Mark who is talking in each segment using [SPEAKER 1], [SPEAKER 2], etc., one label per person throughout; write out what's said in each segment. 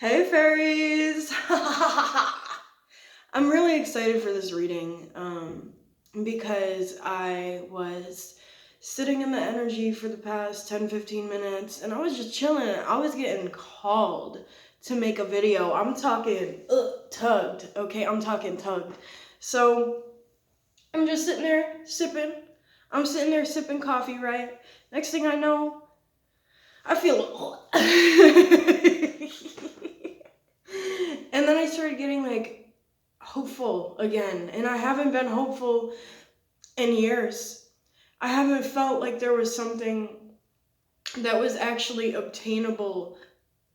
[SPEAKER 1] Hey fairies! I'm really excited for this reading because I was sitting in the energy for the past 10-15 minutes and I was just chilling. I was getting called to make a video. I'm talking tugged, okay? I'm talking tugged. So I'm just sitting there sipping. I'm sitting there sipping coffee, right? Next thing I know, I feel and then I started getting like hopeful again, and I haven't been hopeful in years. I haven't felt like there was something that was actually obtainable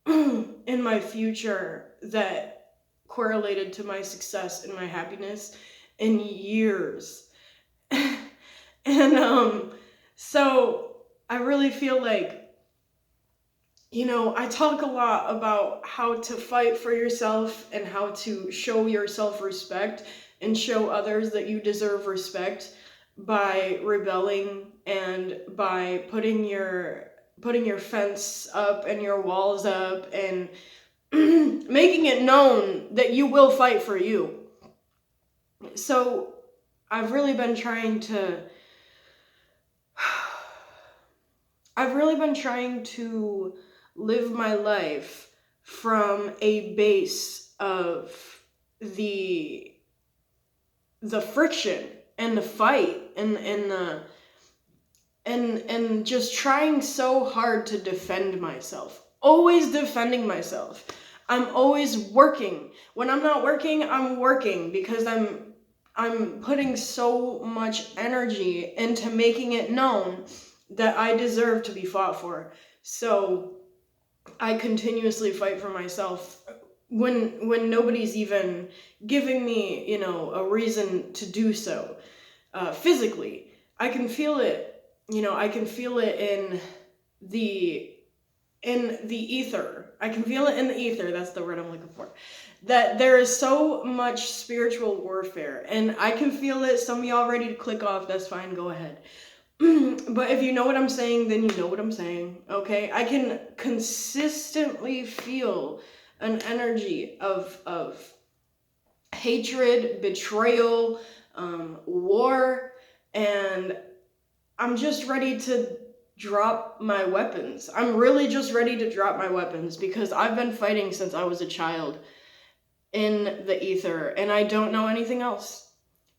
[SPEAKER 1] in my future that correlated to my success and my happiness in years. And so I really feel like, I talk a lot about how to fight for yourself and how to show your self-respect and show others that you deserve respect by rebelling and by putting your fence up and your walls up and making it known that you will fight for you. So I've really been trying to live my life from a base of the friction and the fight and just trying so hard to defend myself. Always defending myself. I'm always working. When I'm not working, I'm working because I'm putting so much energy into making it known that I deserve to be fought for. So I continuously fight for myself when nobody's even giving me, a reason to do so. Physically, I can feel it. I can feel it in the ether. I can feel it in the ether. That's the word I'm looking for. That there is so much spiritual warfare, and I can feel it. Some of y'all ready to click off. That's fine. Go ahead. But if you know what I'm saying, then you know what I'm saying, okay? I can consistently feel an energy of hatred, betrayal, war, and I'm just ready to drop my weapons. I'm really just ready to drop my weapons because I've been fighting since I was a child in the ether, and I don't know anything else.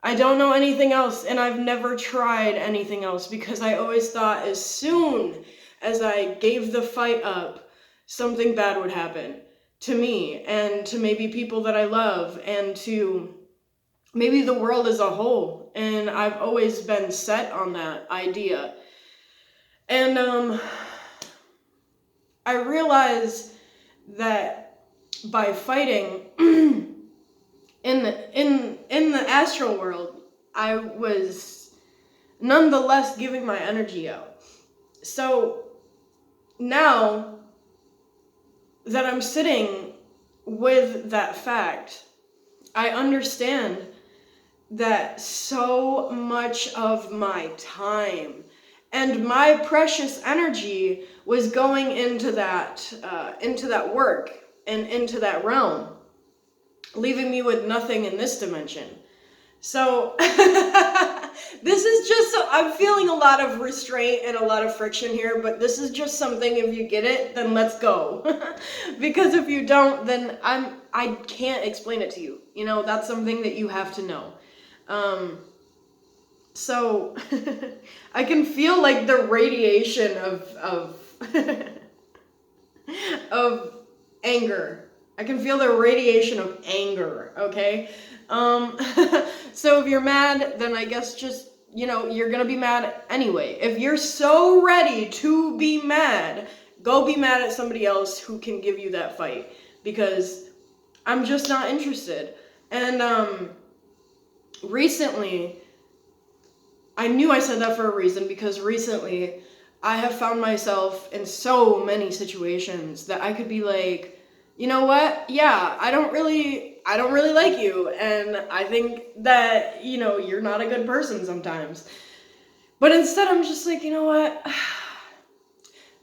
[SPEAKER 1] I don't know anything else, and I've never tried anything else because I always thought as soon as I gave the fight up, something bad would happen to me and to maybe people that I love and to maybe the world as a whole. And I've always been set on that idea. And I realized that by fighting in the astral world, I was nonetheless giving my energy out. So now that I'm sitting with that fact, I understand that so much of my time and my precious energy was going into that work and into that realm, leaving me with nothing in this dimension. So this is just, I'm feeling a lot of restraint and a lot of friction here, but this is just something, if you get it, then let's go. Because if you don't, then I can't explain it to you. That's something that you have to know. So I can feel like the radiation of of anger. I can feel the radiation of anger, okay? So if you're mad, then I guess just, you're gonna be mad anyway. If you're so ready to be mad, go be mad at somebody else who can give you that fight, because I'm just not interested. And recently, I knew I said that for a reason, because recently I have found myself in so many situations that I could be like, you know what? Yeah, I don't really like you, and I think that, you're not a good person sometimes. But instead I'm just like, you know what?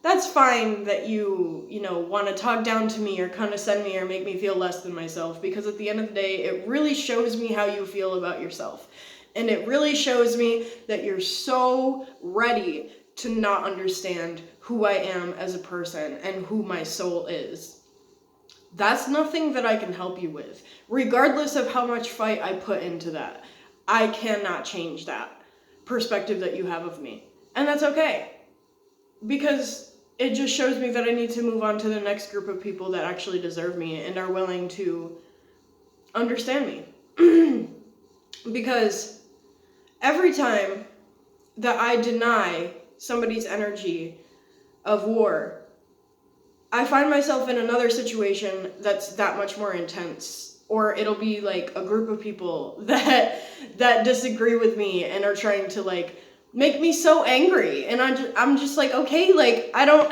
[SPEAKER 1] that's fine that you know, want to talk down to me or condescend me or make me feel less than myself, because at the end of the day, it really shows me how you feel about yourself. And it really shows me that you're so ready to not understand who I am as a person and who my soul is. That's nothing that I can help you with. Regardless of how much fight I put into that, I cannot change that perspective that you have of me. And that's okay. Because it just shows me that I need to move on to the next group of people that actually deserve me and are willing to understand me. Because every time that I deny somebody's energy of war, I find myself in another situation that's that much more intense. Or it'll be like a group of people that disagree with me and are trying to like make me so angry. And I'm just like, okay, like I don't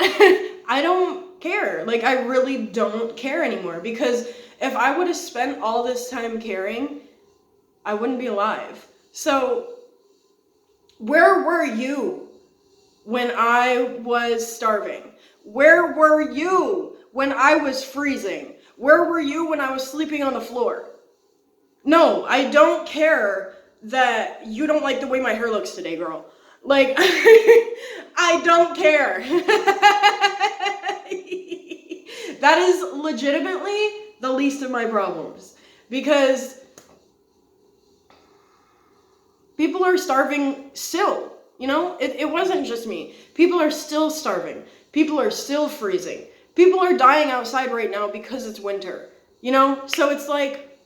[SPEAKER 1] I don't care. Like I really don't care anymore, because if I would have spent all this time caring, I wouldn't be alive. So where were you when I was starving? Where were you when I was freezing? Where were you when I was sleeping on the floor? No, I don't care that you don't like the way my hair looks today, girl. Like, I don't care. That is legitimately the least of my problems. Because people are starving still, you know? It wasn't just me. People are still starving. People are still freezing. People are dying outside right now because it's winter, you know? So it's like,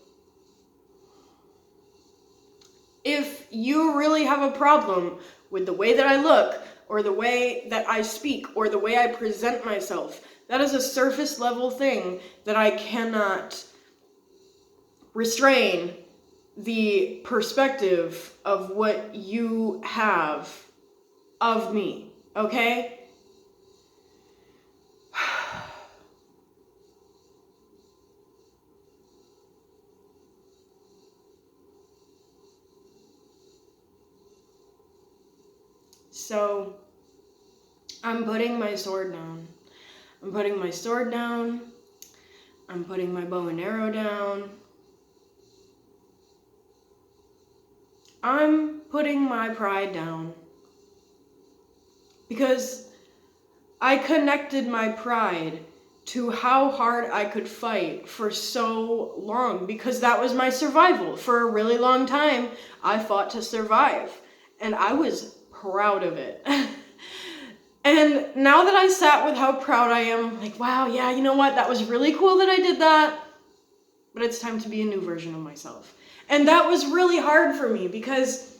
[SPEAKER 1] if you really have a problem with the way that I look, or the way that I speak, or the way I present myself, that is a surface level thing that I cannot restrain the perspective of what you have of me, okay? So, I'm putting my sword down. I'm putting my sword down. I'm putting my bow and arrow down. I'm putting my pride down. Because I connected my pride to how hard I could fight for so long, because that was my survival. For a really long time, I fought to survive, and I was proud of it. And now that I sat with how proud I am, I'm like, wow, yeah, you know what? That was really cool that I did that, but it's time to be a new version of myself. And that was really hard for me because,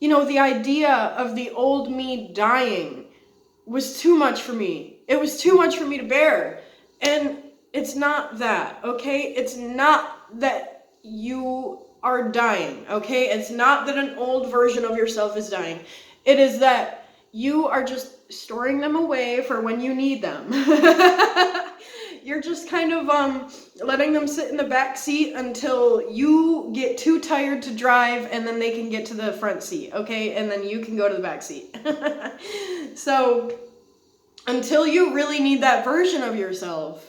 [SPEAKER 1] you know, the idea of the old me dying was too much for me. It was too much for me to bear. And it's not that, okay? It's not that you are dying, okay? It's not that an old version of yourself is dying. It is that you are just storing them away for when you need them. You're just kind of letting them sit in the back seat until you get too tired to drive, and then they can get to the front seat, okay? And then you can go to the back seat. So until you really need that version of yourself,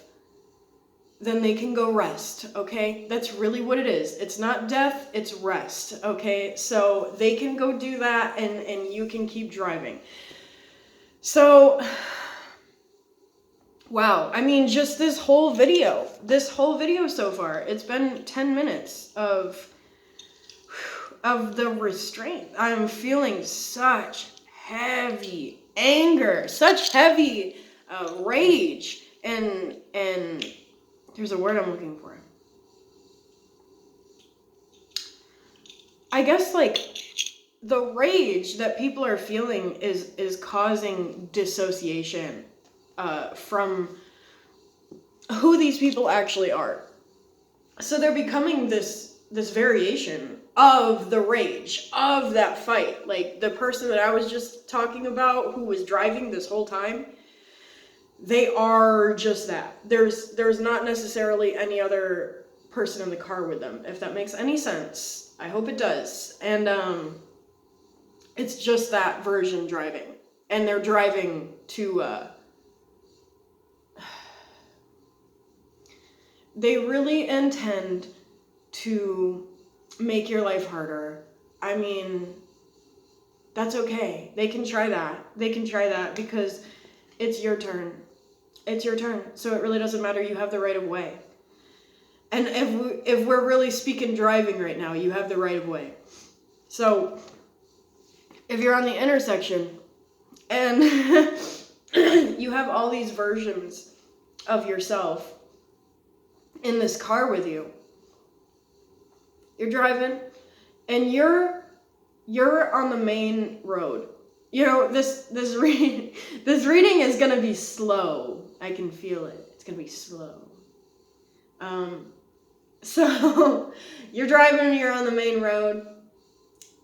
[SPEAKER 1] then they can go rest, okay? That's really what it is. It's not death, it's rest, okay? So they can go do that, and you can keep driving. So, wow, I mean, just this whole video so far, it's been 10 minutes of the restraint. I'm feeling such heavy anger, such heavy rage, and there's a word I'm looking for. I guess, like, the rage that people are feeling is causing dissociation from who these people actually are. So they're becoming this variation of the rage, of that fight. Like the person that I was just talking about who was driving this whole time, they are just that. There's not necessarily any other person in the car with them, if that makes any sense. I hope it does. And it's just that version driving. And they're driving to they really intend to make your life harder. I mean, that's okay. They can try that. They can try that because it's your turn. It's your turn. So it really doesn't matter. You have the right of way. And if we're really speaking driving right now, you have the right of way. So if you're on the intersection and you have all these versions of yourself in this car with you, you're driving and you're on the main road. You know, this reading is going to be slow. I can feel it. It's going to be slow. So you're driving and you're on the main road,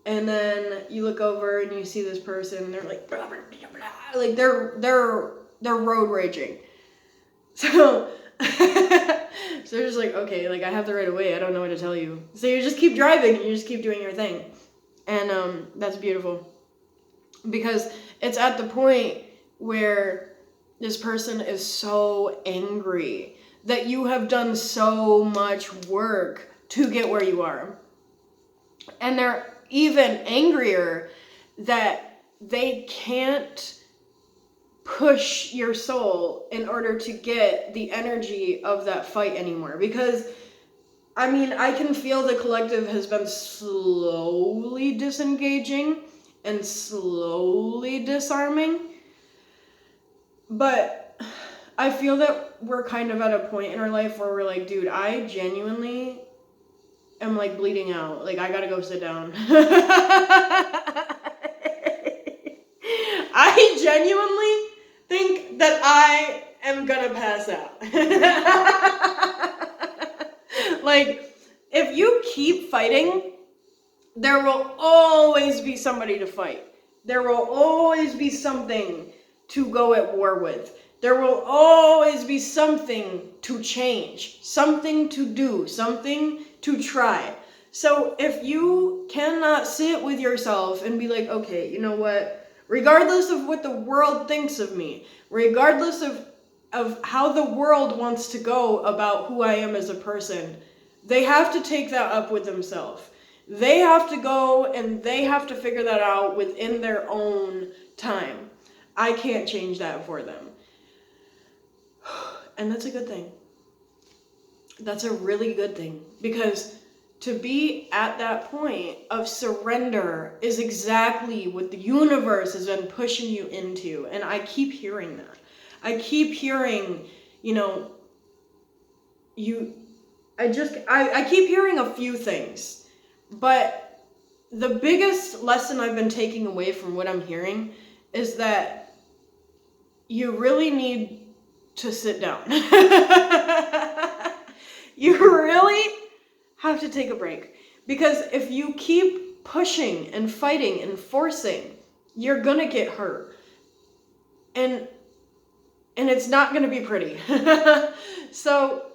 [SPEAKER 1] and then you look over and you see this person and they're like blah, blah, blah, blah. Like they're road raging. So so you're just like, okay, like I have the right of way. I don't know what to tell you. So you just keep driving and you just keep doing your thing. And that's beautiful. Because it's at the point where this person is so angry that you have done so much work to get where you are. And they're even angrier that they can't push your soul in order to get the energy of that fight anymore. Because, I mean, I can feel the collective has been slowly disengaging and slowly disarming. But I feel that we're kind of at a point in our life where we're like, dude, I genuinely am like bleeding out. Like, I gotta go sit down. I genuinely think that I am gonna pass out. Like, if you keep fighting, there will always be somebody to fight. There will always be something to go at war with. There will always be something to change, something to do, something to try. So if you cannot sit with yourself and be like, okay, you know what? Regardless of what the world thinks of me, regardless of how the world wants to go about who I am as a person, they have to take that up with themselves. They have to go and they have to figure that out within their own time. I can't change that for them. And that's a good thing. That's a really good thing. Because to be at that point of surrender is exactly what the universe has been pushing you into. And I keep hearing that. I keep hearing, you know, I keep hearing a few things. But the biggest lesson I've been taking away from what I'm hearing is that you really need to sit down. You really have to take a break. Because if you keep pushing and fighting and forcing, you're gonna get hurt. And it's not gonna be pretty. So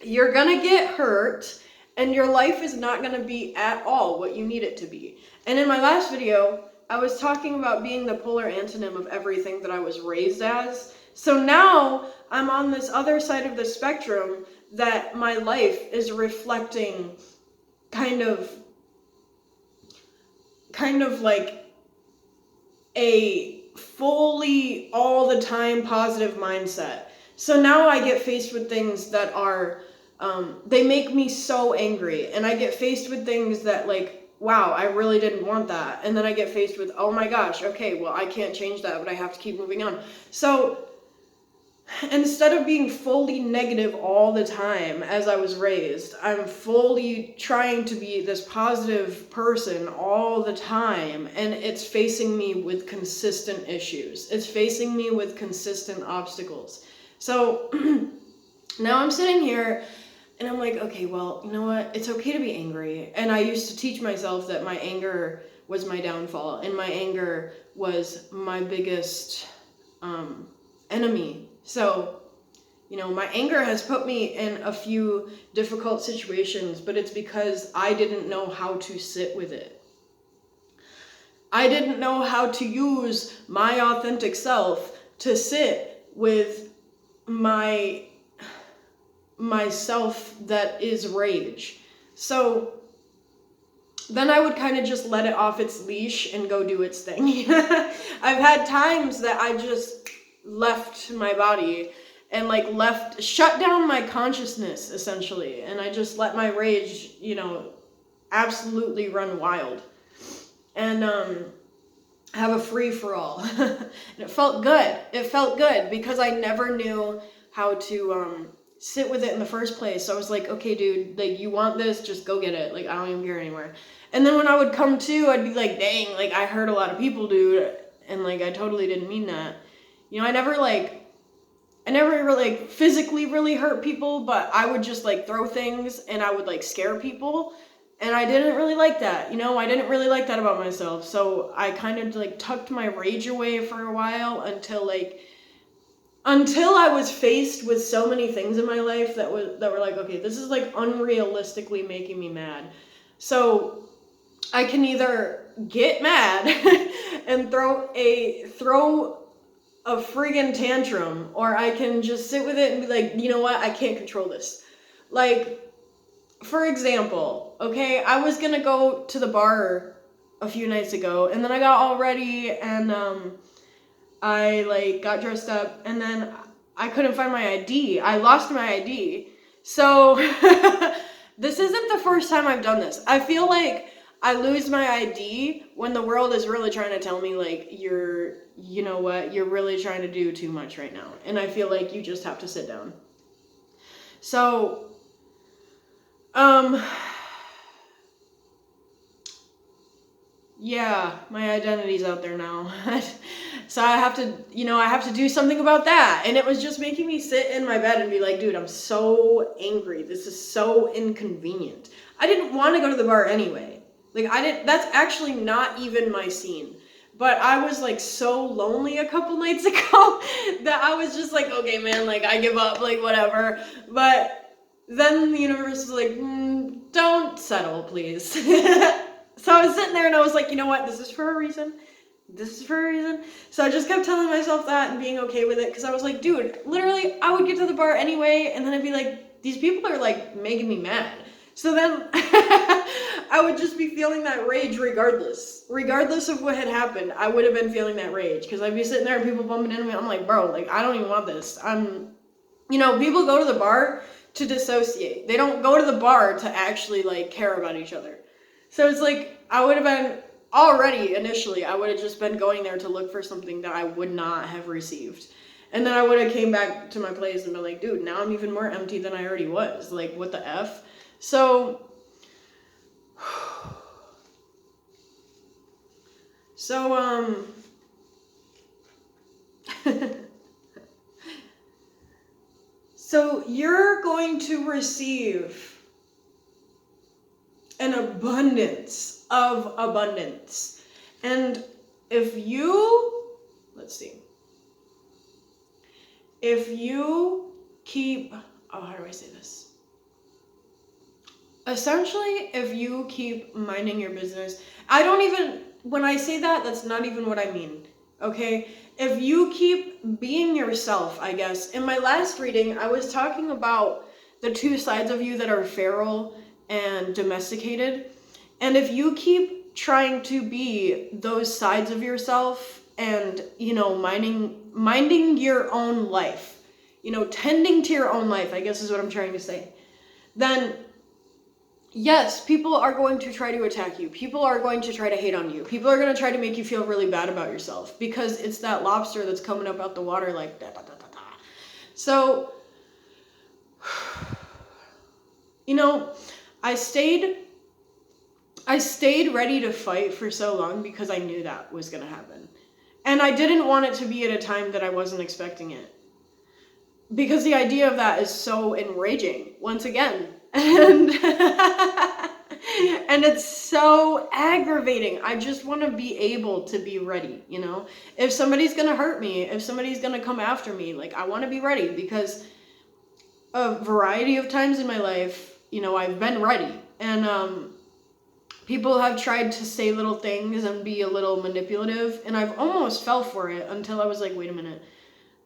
[SPEAKER 1] you're gonna get hurt, and your life is not gonna be at all what you need it to be. And in my last video, I was talking about being the polar antonym of everything that I was raised as. So now I'm on this other side of the spectrum that my life is reflecting kind of like a fully all the time positive mindset. So now I get faced with things that are, they make me so angry, and I get faced with things that like, wow, I really didn't want that. And then I get faced with, oh my gosh, okay, well, I can't change that, but I have to keep moving on. So instead of being fully negative all the time as I was raised, I'm fully trying to be this positive person all the time, and it's facing me with consistent issues. It's facing me with consistent obstacles. So now I'm sitting here and I'm like, okay, well, you know what? It's okay to be angry. And I used to teach myself that my anger was my downfall, and my anger was my biggest enemy. So, you know, my anger has put me in a few difficult situations, but it's because I didn't know how to sit with it. I didn't know how to use my authentic self to sit with myself that is rage. So then I would kind of just let it off its leash and go do its thing. I've had times that I just left my body and like shut down my consciousness essentially, and I just let my rage, absolutely run wild and have a free for all. And it felt good. It felt good because I never knew how to sit with it in the first place. So I was like, okay, dude, like, you want this, just go get it. Like, I don't even care anymore. And then when I would come to, I'd be like, dang, like, I hurt a lot of people, dude. And like, I totally didn't mean that. I never really physically really hurt people, but I would just like throw things and I would like scare people. And I didn't really like that, I didn't really like that about myself. So I kind of like tucked my rage away for a while until I was faced with so many things in my life that were like, okay, this is like unrealistically making me mad. So I can either get mad and throw a friggin' tantrum, or I can just sit with it and be like, you know what, I can't control this. Like, for example, okay, I was gonna go to the bar a few nights ago, and then I got all ready, and I like got dressed up, and then I couldn't find my ID. I lost my ID. So this isn't the first time I've done this. I feel like I lose my ID when the world is really trying to tell me like, you're really trying to do too much right now. And I feel like you just have to sit down. So, yeah, my identity's out there now. So I have to do something about that. And it was just making me sit in my bed and be like, dude, I'm so angry. This is so inconvenient. I didn't want to go to the bar anyway. Like, that's actually not even my scene. But I was like so lonely a couple nights ago that I was just like, okay, man, like, I give up, like, whatever. But then the universe was like, don't settle, please. So I was sitting there and I was like, you know what? This is for a reason. So I just kept telling myself that and being okay with it, because I was like, dude, literally, I would get to the bar anyway, and then I'd be like, these people are like making me mad. So then I would just be feeling that rage regardless of what had happened. I would have been feeling that rage because I'd be sitting there and people bumping into me. I'm like, bro, like, I don't even want this. People go to the bar to dissociate. They don't go to the bar to actually like care about each other. So it's like, I would have been already initially, I would have just been going there to look for something that I would not have received. And then I would have came back to my place and been like, dude, now I'm even more empty than I already was. Like, what the F? So you're going to receive an abundance of abundance. And if you keep, how do I say this? Essentially, if you keep minding your business, when I say that, that's not even what I mean, okay? If you keep being yourself, I guess. In my last reading, I was talking about the two sides of you that are feral and domesticated. And if you keep trying to be those sides of yourself and, minding your own life, tending to your own life, I guess is what I'm trying to say, then yes, people are going to try to attack you. People are going to try to hate on you. People are going to try to make you feel really bad about yourself because it's that lobster that's coming up out the water like da da da da da. So, I stayed ready to fight for so long because I knew that was going to happen. And I didn't want it to be at a time that I wasn't expecting it. Because the idea of that is so enraging, once again. And it's so aggravating. I just want to be able to be ready, If somebody's going to hurt me, if somebody's going to come after me, like, I want to be ready because a variety of times in my life, I've been ready. And people have tried to say little things and be a little manipulative, and I've almost fell for it until I was like, wait a minute.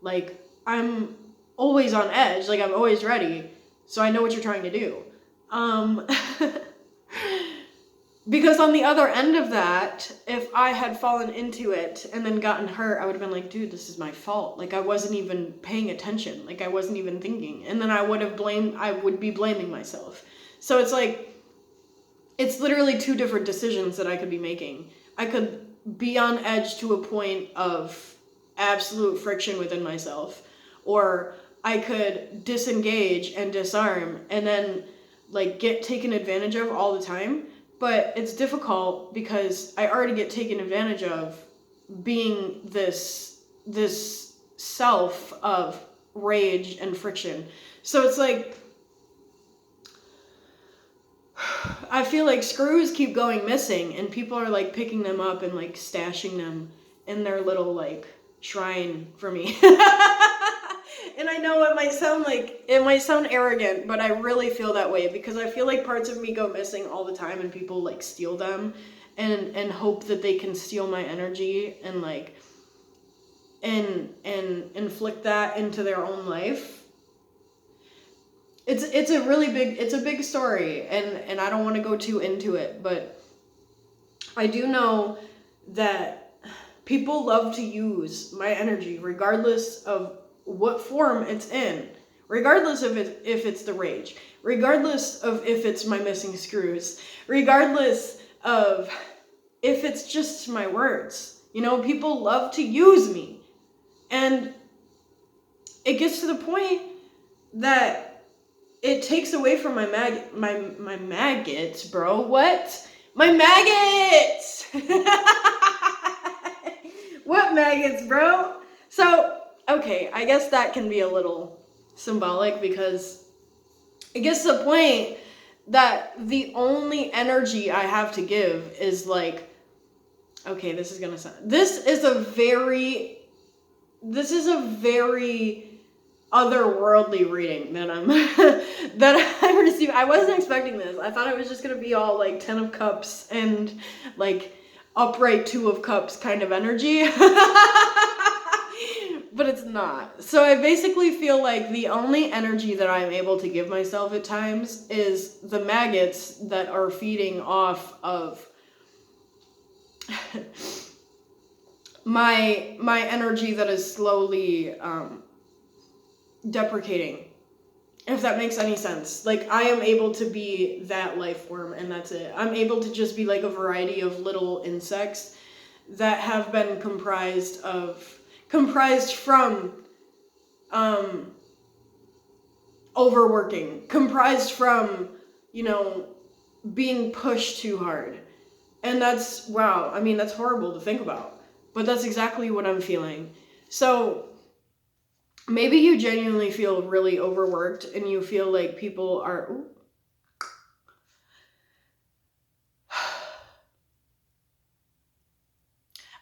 [SPEAKER 1] Like, I'm always on edge. Like, I'm always ready. So I know what you're trying to do. Because on the other end of that, if I had fallen into it and then gotten hurt, I would have been like, dude, this is my fault. Like, I wasn't even paying attention. Like, I wasn't even thinking. And then I would be blaming myself. So it's like, it's literally two different decisions that I could be making. I could be on edge to a point of absolute friction within myself, or I could disengage and disarm and then like get taken advantage of all the time. But it's difficult because I already get taken advantage of being this self of rage and friction. So it's like, I feel like screws keep going missing and people are like picking them up and like stashing them in their little like shrine for me. And I know it might sound arrogant, but I really feel that way because I feel like parts of me go missing all the time and people like steal them and hope that they can steal my energy and like and inflict that into their own life. It's a big story and I don't want to go too into it, but I do know that people love to use my energy regardless of what form it's in, regardless of if it's the rage, regardless of if it's my missing screws, regardless of if it's just my words. You know, people love to use me. And it gets to the point that it takes away from my maggots, bro. What? My maggots! What maggots, bro? So, okay, I guess that can be a little symbolic because it gets to the point that the only energy I have to give is like, okay, this is a very otherworldly reading that I'm receiving. I wasn't expecting this. I thought it was just gonna be all like 10 of Cups and like upright 2 of Cups kind of energy. But it's not. So I basically feel like the only energy that I'm able to give myself at times is the maggots that are feeding off of my energy that is slowly deprecating, if that makes any sense. Like, I am able to be that life form and that's it. I'm able to just be like a variety of little insects that have been comprised from overworking, comprised from, you know, being pushed too hard. And that's, wow, I mean, that's horrible to think about, but that's exactly what I'm feeling. So maybe you genuinely feel really overworked and you feel like people are, ooh.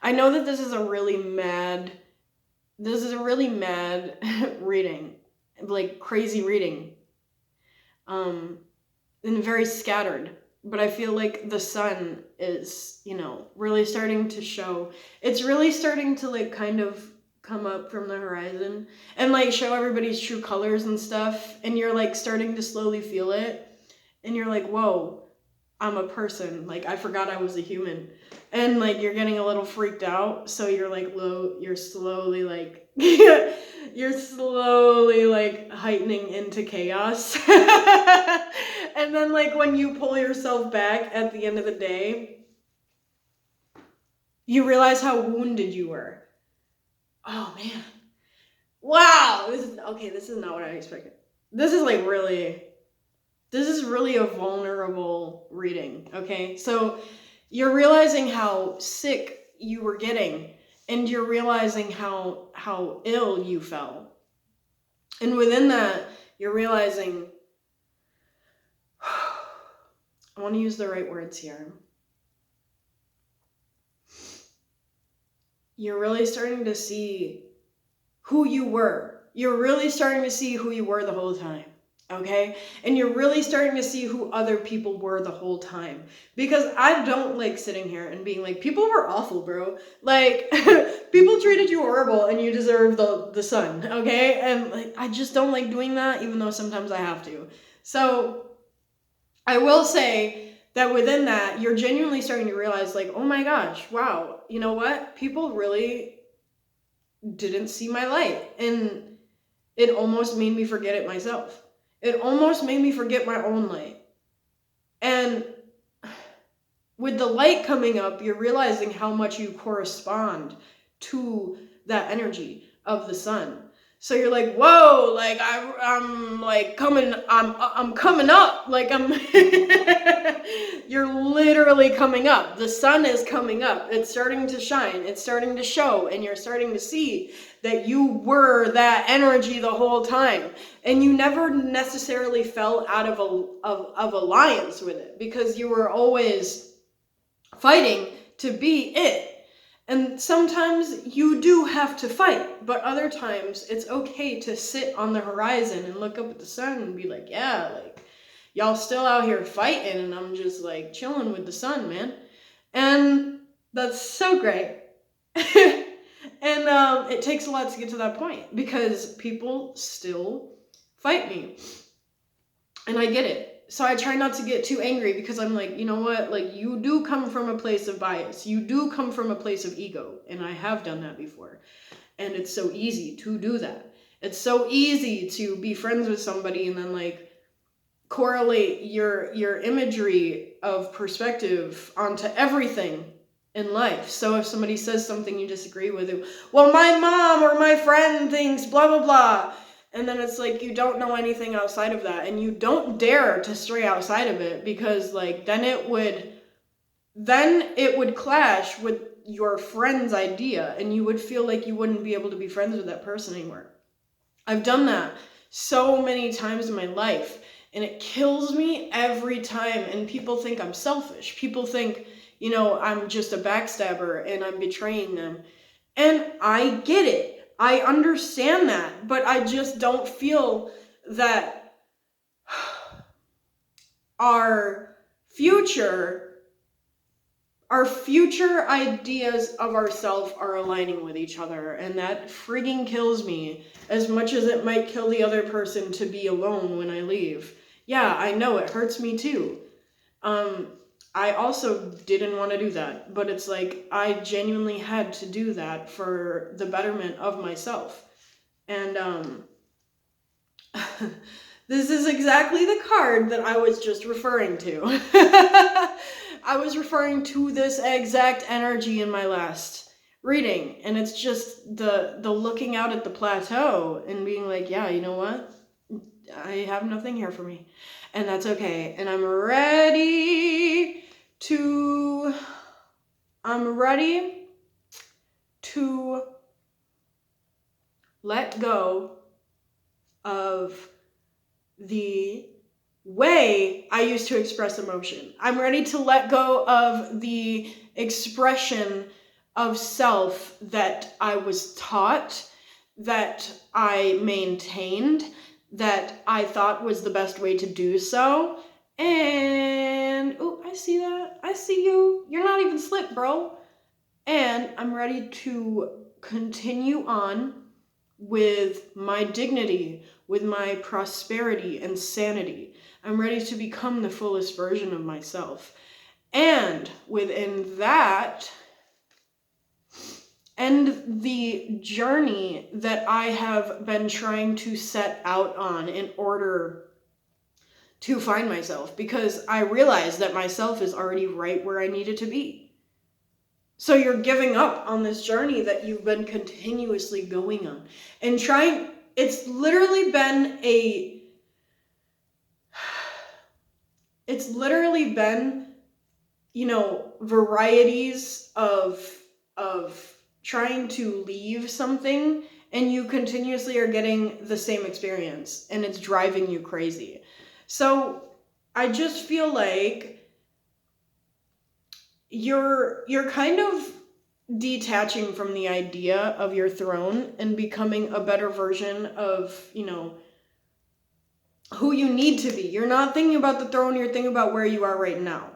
[SPEAKER 1] I know that this is a really mad reading, like crazy reading, and very scattered, but I feel like the sun is, you know, really starting to show. It's really starting to like kind of come up from the horizon and like show everybody's true colors and stuff, and you're like starting to slowly feel it, and you're like, whoa, I'm a person. Like, I forgot I was a human. And like you're getting a little freaked out, so you're like you're slowly like you're slowly like heightening into chaos. And then like when you pull yourself back at the end of the day, you realize how wounded you were. Oh man. Wow. This is not what I expected. This is really a vulnerable reading, okay? So you're realizing how sick you were getting, and you're realizing how ill you felt. And within that, you're realizing, I want to use the right words here. You're really starting to see who you were. You're really starting to see who you were the whole time. Okay? And you're really starting to see who other people were the whole time. Because I don't like sitting here and being like, people were awful, bro. Like, people treated you horrible and you deserve the sun, okay? And like, I just don't like doing that, even though sometimes I have to. So, I will say that within that, you're genuinely starting to realize, like, oh my gosh, wow, you know what? People really didn't see my light. And it almost made me forget it myself. It almost made me forget my own light. And with the light coming up, you're realizing how much you correspond to that energy of the sun. So you're like, whoa, like I'm like I'm coming up, like I'm you're literally coming up. The sun is coming up. It's starting to shine. It's starting to show, and you're starting to see that you were that energy the whole time, and you never necessarily fell out of alliance with it, because you were always fighting to be it. And sometimes you do have to fight, but other times it's okay to sit on the horizon and look up at the sun and be like, yeah, like, y'all still out here fighting, and I'm just like chilling with the sun, man. And that's so great. And it takes a lot to get to that point, because people still fight me. And I get it. So I try not to get too angry, because I'm like, you know what? Like, you do come from a place of bias. You do come from a place of ego. And I have done that before. And it's so easy to do that. It's so easy to be friends with somebody and then like correlate your imagery of perspective onto everything in life. So if somebody says something you disagree with, well, my mom or my friend thinks blah, blah, blah. And then it's like, you don't know anything outside of that. And you don't dare to stray outside of it, because like, then it would clash with your friend's idea, and you would feel like you wouldn't be able to be friends with that person anymore. I've done that so many times in my life, and it kills me every time. And people think I'm selfish. People think, you know, I'm just a backstabber and I'm betraying them. And I get it. I understand that, but I just don't feel that our future ideas of ourselves are aligning with each other, and that frigging kills me, as much as it might kill the other person to be alone when I leave. Yeah, I know, it hurts me too. I also didn't want to do that, but it's like, I genuinely had to do that for the betterment of myself. And this is exactly the card that I was just referring to. I was referring to this exact energy in my last reading, and it's just the looking out at the plateau and being like, yeah, you know what? I have nothing here for me, and that's okay. And I'm ready to let go of the way I used to express emotion. I'm ready to let go of the expression of self that I was taught, that I maintained, that I thought was the best way to do so. And, oh, I see that. I see you. You're not even slick, bro. And I'm ready to continue on with my dignity, with my prosperity and sanity. I'm ready to become the fullest version of myself. And within that, end the journey that I have been trying to set out on in order to find myself, because I realize that myself is already right where I needed to be. So you're giving up on this journey that you've been continuously going on and trying. It's literally been you know, varieties of trying to leave something, and you continuously are getting the same experience, and it's driving you crazy. So I just feel like you're kind of detaching from the idea of your throne and becoming a better version of, you know, who you need to be. You're not thinking about the throne, you're thinking about where you are right now.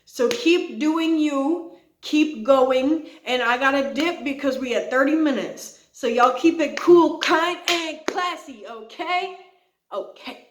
[SPEAKER 1] So keep doing you, keep going, and I gotta dip because we had 30 minutes. So y'all keep it cool, kind, and classy, okay? Okay.